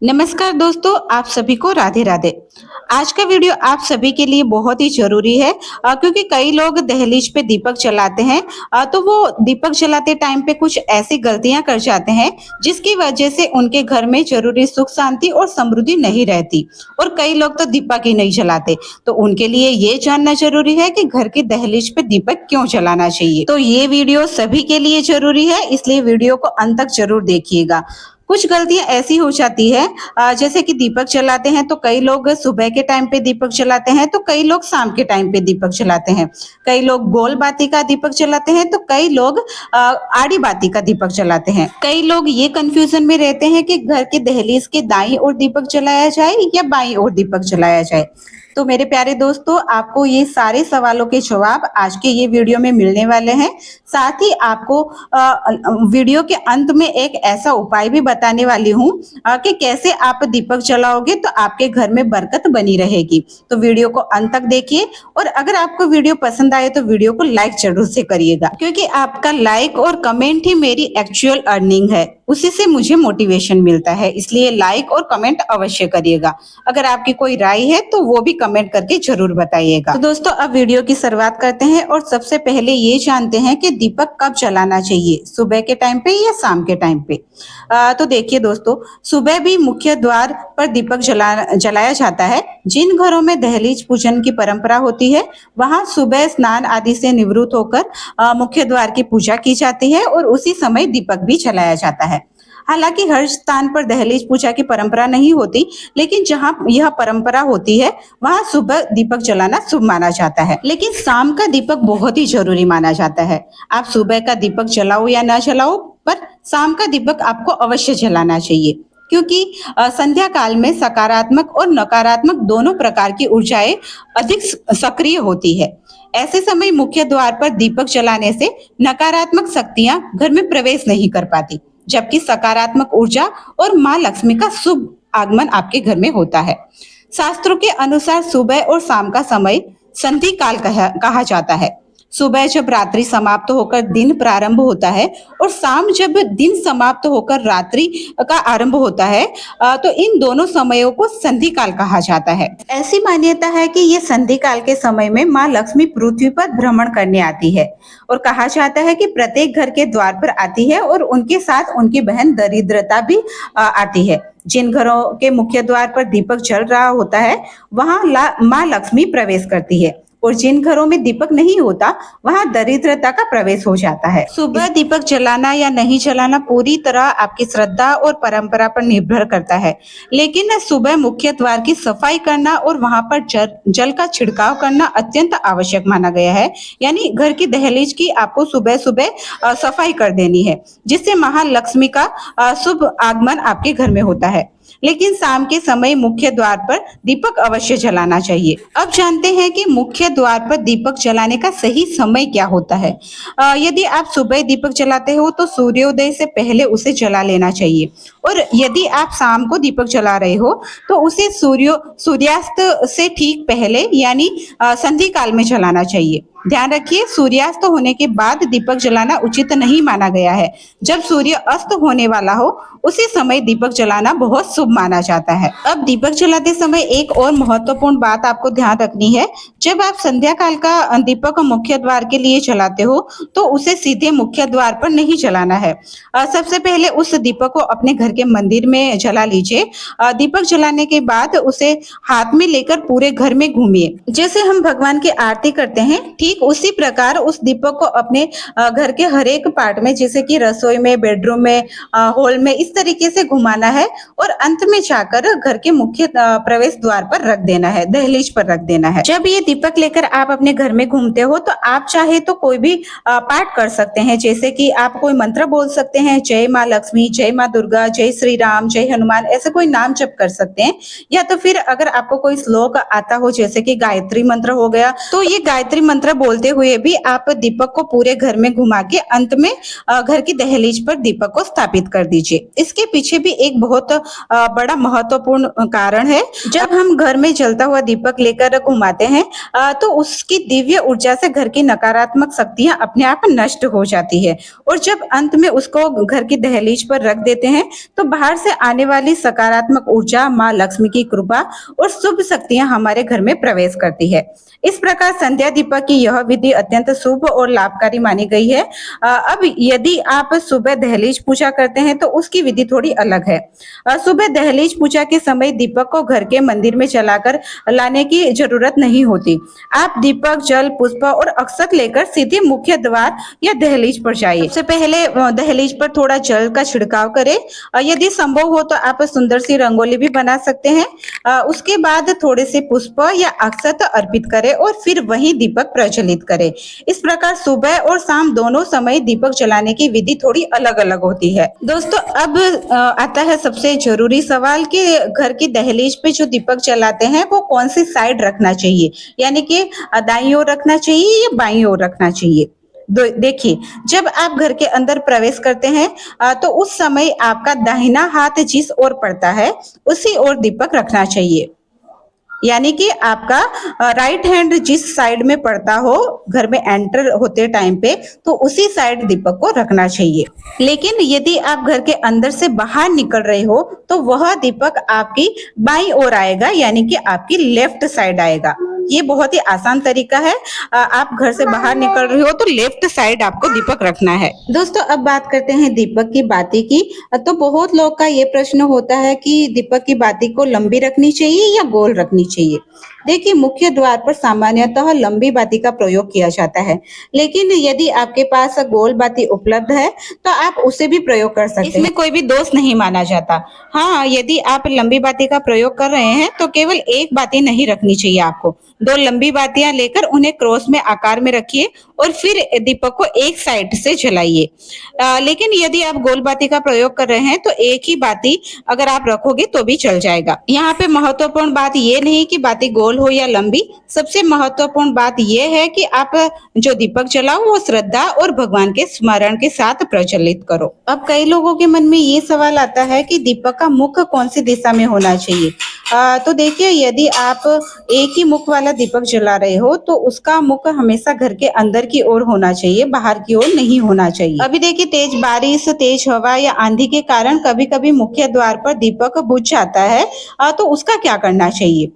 नमस्कार दोस्तों, आप सभी को राधे राधे। आज का वीडियो आप सभी के लिए बहुत ही जरूरी है क्योंकि कई लोग दहलीज पे दीपक जलाते हैं। तो वो दीपक जलाते टाइम पे कुछ ऐसी गलतियां कर जाते हैं जिसकी वजह से उनके घर में जरूरी सुख शांति और समृद्धि नहीं रहती। और कई लोग तो दीपक ही नहीं जलाते। तो उनके लिए ये जानना जरूरी है कि घर की दहलीज पे दीपक क्यों जलाना चाहिए। तो ये वीडियो सभी के लिए जरूरी है, इसलिए वीडियो को अंत तक जरूर देखिएगा। कुछ गलतियां ऐसी हो जाती है जैसे कि दीपक जलाते हैं तो कई लोग सुबह के टाइम पे दीपक जलाते हैं, तो कई लोग शाम के टाइम पे दीपक जलाते हैं। कई लोग गोल बाती का दीपक जलाते हैं, तो कई लोग आड़ी बाती का दीपक जलाते हैं। कई लोग ये कंफ्यूजन में रहते हैं कि घर के दहलीज के दाईं ओर दीपक जलाया जाए या बाईं ओर दीपक जलाया जाए। तो मेरे प्यारे दोस्तों, आपको ये सारे सवालों के जवाब आज के ये वीडियो में मिलने वाले हैं। साथ ही आपको वीडियो के अंत में एक ऐसा उपाय भी बताने वाली हूँ कि कैसे आप दीपक जलाओगे तो आपके घर में बरकत बनी रहेगी। तो वीडियो को अंत तक देखिए, और अगर आपको वीडियो पसंद आए तो वीडियो को लाइक जरूर से करिएगा, क्योंकि आपका लाइक और कमेंट ही मेरी एक्चुअल अर्निंग है, उसी से मुझे मोटिवेशन मिलता है। इसलिए लाइक और कमेंट अवश्य करिएगा। अगर आपकी कोई राय है तो वो भी कमेंट करके जरूर बताइएगा। तो दोस्तों, अब वीडियो की शुरुआत करते हैं और सबसे पहले ये जानते हैं कि दीपक कब जलाना चाहिए, सुबह के टाइम पे या शाम के टाइम पे। तो देखिए दोस्तों, सुबह भी मुख्य द्वार पर दीपक जलाया जाता है। जिन घरों में दहलीज पूजन की परंपरा होती है वहां सुबह स्नान आदि से निवृत्त होकर मुख्य द्वार की पूजा की जाती है और उसी समय दीपक भी जलाया जाता है। हालांकि हर स्थान पर दहलीज पूजा की परंपरा नहीं होती, लेकिन जहां यह परंपरा होती है वहां सुबह दीपक जलाना शुभ माना जाता है। लेकिन शाम का दीपक बहुत ही जरूरी माना जाता है। आप सुबह का दीपक जलाओ या ना जलाओ, पर शाम का दीपक आपको अवश्य जलाना चाहिए, क्योंकि संध्या काल में सकारात्मक और नकारात्मक दोनों प्रकार की ऊर्जाएं अधिक सक्रिय होती है। ऐसे समय मुख्य द्वार पर दीपक जलाने से नकारात्मक शक्तियां घर में प्रवेश नहीं कर पाती, जबकि सकारात्मक ऊर्जा और माँ लक्ष्मी का शुभ आगमन आपके घर में होता है। शास्त्रों के अनुसार सुबह और शाम का समय संधि काल कहा जाता है। सुबह जब रात्रि समाप्त होकर दिन प्रारंभ होता है और शाम जब दिन समाप्त होकर रात्रि का आरंभ होता है, तो इन दोनों समयों को संधि काल कहा जाता है। ऐसी मान्यता है कि ये संधि काल के समय में माँ लक्ष्मी पृथ्वी पर भ्रमण करने आती है, और कहा जाता है कि प्रत्येक घर के द्वार पर आती है और उनके साथ उनकी बहन दरिद्रता भी आती है। जिन घरों के मुख्य द्वार पर दीपक जल रहा होता है वहां माँ लक्ष्मी प्रवेश करती है, और जिन घरों में दीपक नहीं होता वहां दरिद्रता का प्रवेश हो जाता है। सुबह दीपक जलाना या नहीं जलाना पूरी तरह आपकी श्रद्धा और परंपरा पर निर्भर करता है, लेकिन सुबह मुख्य द्वार की सफाई करना और वहां पर जल का छिड़काव करना अत्यंत आवश्यक माना गया है। यानी घर की दहलीज की आपको सुबह सुबह सफाई कर देनी है, जिससे महालक्ष्मी का शुभ आगमन आपके घर में होता है। लेकिन शाम के समय मुख्य द्वार पर दीपक अवश्य जलाना चाहिए। अब जानते हैं कि मुख्य द्वार पर दीपक जलाने का सही समय क्या होता है। यदि आप सुबह दीपक जलाते हो तो सूर्योदय से पहले उसे जला लेना चाहिए, और यदि आप शाम को दीपक जला रहे हो तो उसे सूर्यास्त से ठीक पहले यानी संधि काल में जलाना चाहिए। ध्यान रखिए, सूर्यास्त होने के बाद दीपक जलाना उचित नहीं माना गया है। जब सूर्य अस्त होने वाला हो उसी समय दीपक जलाना बहुत शुभ माना जाता है। अब दीपक जलाते समय एक और महत्वपूर्ण बात आपको ध्यान रखनी है। जब आप संध्या काल का दीपक मुख्य द्वार के लिए जलाते हो तो उसे सीधे मुख्य द्वार पर नहीं जलाना है। सबसे पहले उस दीपक को अपने घर के मंदिर में जला लीजिए। दीपक जलाने के बाद उसे हाथ में लेकर पूरे घर में घूमिए। जैसे हम भगवान की आरती करते हैं, ठीक उसी प्रकार उस दीपक को अपने घर के हर एक पार्ट में, जैसे कि रसोई में, बेडरूम में, हॉल में, इस तरीके से घुमाना है और अंत में जाकर घर के मुख्य प्रवेश द्वार पर रख देना है, दहलीज पर रख देना है। जब ये दीपक लेकर आप अपने घर में घूमते हो तो आप चाहे तो कोई भी पाठ कर सकते हैं, जैसे कि आप कोई मंत्र बोल सकते हैं, जय माँ लक्ष्मी, जय माँ दुर्गा, जय श्री राम, जय हनुमान, ऐसे कोई नाम जप कर सकते हैं। या तो फिर अगर आपको कोई श्लोक आता हो, जैसे कि गायत्री मंत्र हो गया, तो ये गायत्री मंत्र बोलते हुए भी आप दीपक को पूरे घर में घुमा के अंत में घर की दहलीज पर दीपक को स्थापित कर दीजिए। इसके पीछे भी एक बहुत बड़ा महत्वपूर्ण कारण है। जब हम घर में जलता हुआ दीपक लेकर घुमाते हैं तो उसकी दिव्य ऊर्जा से घर की नकारात्मक शक्तियां अपने आप नष्ट हो जाती है, और जब अंत में उसको घर की दहलीज पर रख देते हैं तो बाहर से आने वाली सकारात्मक ऊर्जा, माँ लक्ष्मी की कृपा और शुभ शक्तियां हमारे घर में प्रवेश करती है। इस प्रकार संध्या दीपक की यह विधि अत्यंत शुभ और लाभकारी मानी गई है। अब यदि आप सुबह दहलीज पूजा करते हैं तो उसकी विधि थोड़ी अलग है। सुबह दहलीज पूजा के समय दीपक को घर के मंदिर में जलाकर लाने की जरूरत नहीं होती। आप दीपक, जल, पुष्प और अक्षत लेकर सीधे मुख्य द्वार या दहलीज पर जाइए। सबसे पहले दहलीज पर थोड़ा जल का छिड़काव करें। यदि संभव हो तो आप सुंदर सी रंगोली भी बना सकते हैं। उसके बाद थोड़े से पुष्प या अक्षत अर्पित करें और फिर वही दीपक प्रज्वलित करें। इस प्रकार सुबह और शाम दोनों समय दीपक जलाने की विधि थोड़ी अलग अलग होती है। दोस्तों, अब आता है सबसे जरूरी सवाल कि घर की दहलीज पे जो दीपक जलाते हैं वो कौन सी साइड रखना चाहिए, यानी कि दाईं ओर रखना चाहिए या बाईं ओर रखना चाहिए। देखिए, जब आप घर के अंदर प्रवेश करते हैं तो उस समय आपका दाहिना हाथ जिस ओर पड़ता है उसी ओर दीपक रखना चाहिए, यानी कि आपका राइट हैंड जिस साइड में पड़ता हो घर में एंटर होते टाइम पे, तो उसी साइड दीपक को रखना चाहिए। लेकिन यदि आप घर के अंदर से बाहर निकल रहे हो तो वह दीपक आपकी बाईं ओर आएगा, यानी कि आपकी लेफ्ट साइड आएगा। ये बहुत ही आसान तरीका है। आप घर से बाहर निकल रहे हो तो लेफ्ट साइड आपको दीपक रखना है। दोस्तों, अब बात करते हैं दीपक की बाती की। तो बहुत लोग का ये प्रश्न होता है कि दीपक की बाती को लंबी रखनी चाहिए या गोल रखनी चाहिए। देखिए, मुख्य द्वार पर सामान्यतः लंबी बाती का प्रयोग किया जाता है, लेकिन यदि आपके पास गोल बाती उपलब्ध है तो आप उसे भी प्रयोग कर सकते हैं। इसमें कोई भी दोष नहीं माना जाता। हाँ, यदि आप लंबी बाती का प्रयोग कर रहे हैं तो केवल एक बाती नहीं रखनी चाहिए आपको। दो लंबी बातियां लेकर उन्हें क्रॉस में आकार में रखिए और फिर दीपक को एक साइड से जलाइए। लेकिन यदि आप गोल बाती का प्रयोग कर रहे हैं तो एक ही बाती अगर आप रखोगे तो भी चल जाएगा। यहाँ पे महत्वपूर्ण बात ये नहीं कि बाती गोल हो या लंबी, सबसे महत्वपूर्ण बात ये है कि आप जो दीपक जलाओ वो श्रद्धा और भगवान के स्मरण के साथ प्रज्वलित करो। अब कई लोगों के मन में ये सवाल आता है कि दीपक का मुख कौन सी दिशा में होना चाहिए। तो देखिए, यदि आप एक ही मुख वाला दीपक जला रहे हो तो उसका मुख हमेशा घर के अंदर की ओर होना चाहिए, बाहर की ओर नहीं होना चाहिए। अभी देखिए, तेज बारिश, तेज हवा या आंधी के कारण कभी कभी मुख्य द्वार पर दीपक बुझ जाता है, तो उसका क्या करना चाहिए।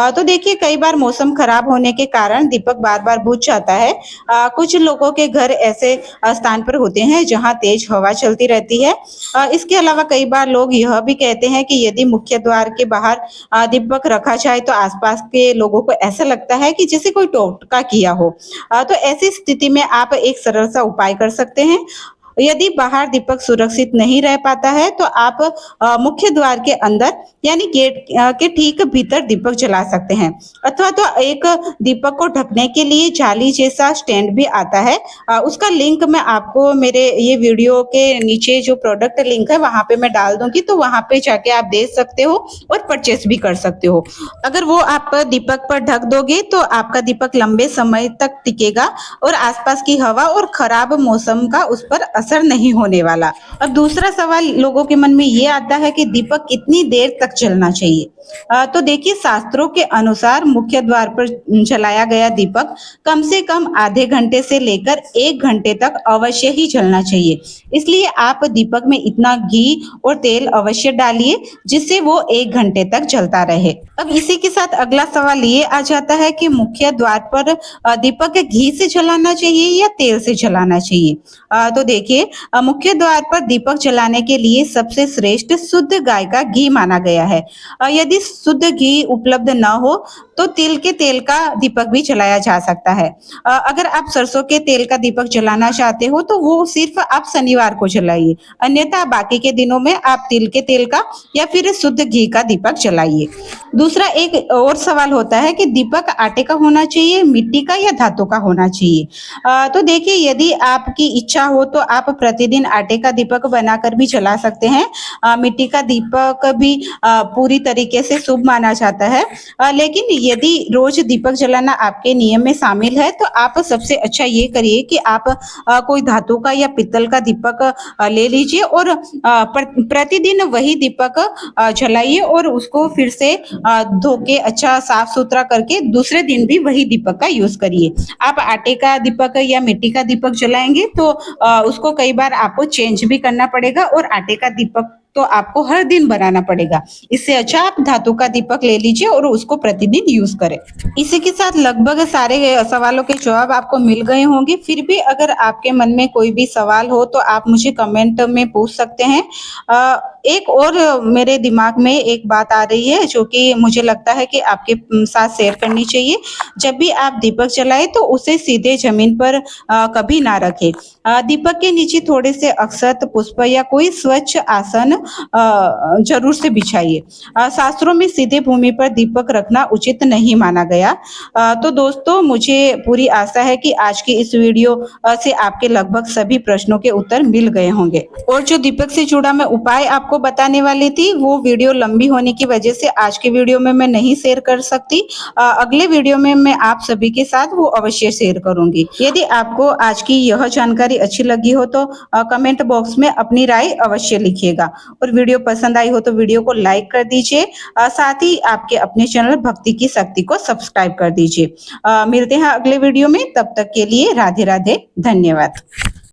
तो देखिए, कई बार मौसम खराब होने के कारण दीपक बार बार बुझ जाता है। कुछ लोगों के घर ऐसे स्थान पर होते हैं जहां तेज हवा चलती रहती है। इसके अलावा कई बार लोग यह भी कहते हैं कि यदि मुख्य द्वार के बाहर दीपक रखा जाए तो आसपास के लोगों को ऐसा लगता है कि जैसे कोई टोटका किया हो। तो ऐसी स्थिति में आप एक सरल सा उपाय कर सकते हैं। यदि बाहर दीपक सुरक्षित नहीं रह पाता है तो आप मुख्य द्वार के अंदर यानी गेट के ठीक भीतर दीपक जला सकते हैं, अथवा तो एक दीपक को ढकने के लिए जाली जैसा स्टैंड भी आता है। उसका लिंक मैं आपको मेरे ये वीडियो के नीचे जो प्रोडक्ट लिंक है वहां पे मैं डाल दूंगी, तो वहां पे जाके आप देख सकते हो और परचेस भी कर सकते हो। अगर वो आप दीपक पर ढक दोगे तो आपका दीपक लंबे समय तक टिकेगा और आसपास की हवा और खराब मौसम का उस पर असर नहीं होने वाला। अब दूसरा सवाल लोगों के मन में ये आता है कि दीपक कितनी देर तक जलना चाहिए। तो देखिए, शास्त्रों के अनुसार मुख्य द्वार पर जलाया गया दीपक कम से कम आधे घंटे से लेकर 1 घंटे तक अवश्य ही जलना चाहिए। इसलिए आप दीपक में इतना घी और तेल अवश्य डालिए जिससे वो 1 घंटे तक जलता रहे। अब इसी के साथ अगला सवाल ये आ जाता है कि मुख्य द्वार पर दीपक घी से जलाना चाहिए या तेल से जलाना चाहिए। तो देखिए, मुख्य द्वार पर दीपक जलाने के लिए सबसे श्रेष्ठ शुद्ध गाय का घी माना गया है। यदि शुद्ध घी उपलब्ध न हो तो तिल के तेल का दीपक भी जलाया जा सकता है। अगर आप सरसों के तेल का दीपक जलाना चाहते हो तो वो सिर्फ आप शनिवार को जलाइए, अन्यथा बाकी के दिनों में आप तिल के तेल का या फिर शुद्ध घी का दीपक जलाइए। दूसरा एक और सवाल होता है कि दीपक आटे का होना चाहिए, मिट्टी का या धातु का होना चाहिए। तो देखिए, यदि आपकी इच्छा हो तो आप आप प्रतिदिन आटे का दीपक बनाकर भी जला सकते हैं। मिट्टी का दीपक भी पूरी तरीके से शुभ माना जाता है। लेकिन यदि रोज दीपक जलाना आपके नियम में शामिल है तो आप सबसे अच्छा ये करिए कि आप कोई धातु का या पित्तल का दीपक ले लीजिए और प्रतिदिन वही दीपक जलाइए और उसको फिर से धो के अच्छा साफ सुथरा करके दूसरे दिन भी वही दीपक का यूज करिए। आप आटे का दीपक या मिट्टी का दीपक जलाएंगे तो उसको कई बार आपको चेंज भी करना पड़ेगा और आटे का दीपक तो आपको हर दिन बनाना पड़ेगा। इससे अच्छा आप धातु का दीपक ले लीजिए और उसको प्रतिदिन यूज करें। इसी के साथ लगभग सारे सवालों के जवाब आपको मिल गए होंगे। फिर भी अगर आपके मन में कोई भी सवाल हो तो आप मुझे कमेंट में पूछ सकते हैं। एक और मेरे दिमाग में एक बात आ रही है जो कि मुझे लगता है कि आपके साथ शेयर करनी चाहिए। जब भी आप दीपक जलाए तो उसे सीधे जमीन पर कभी ना रखें। दीपक के नीचे थोड़े से अक्षत, पुष्प या कोई स्वच्छ आसन जरूर से बिछाइए। शास्त्रों में सीधे भूमि पर दीपक रखना उचित नहीं माना गया। तो दोस्तों, मुझे पूरी आशा है कि आज की इस वीडियो से आपके लगभग सभी प्रश्नों के उत्तर मिल गए होंगे। और जो दीपक से जुड़ा मैं उपाय आपको बताने वाली थी वो वीडियो लंबी होने की वजह से आज की वीडियो में मैं नहीं शेयर कर सकती। अगले वीडियो में मैं आप सभी के साथ वो अवश्य शेयर करूंगी। यदि आपको आज की यह जानकारी अच्छी लगी हो तो कमेंट बॉक्स में अपनी राय अवश्य लिखिएगा और वीडियो पसंद आई हो तो वीडियो को लाइक कर दीजिए। साथ ही आपके अपने चैनल भक्ति की शक्ति को सब्सक्राइब कर दीजिए। मिलते हैं अगले वीडियो में, तब तक के लिए राधे राधे, धन्यवाद।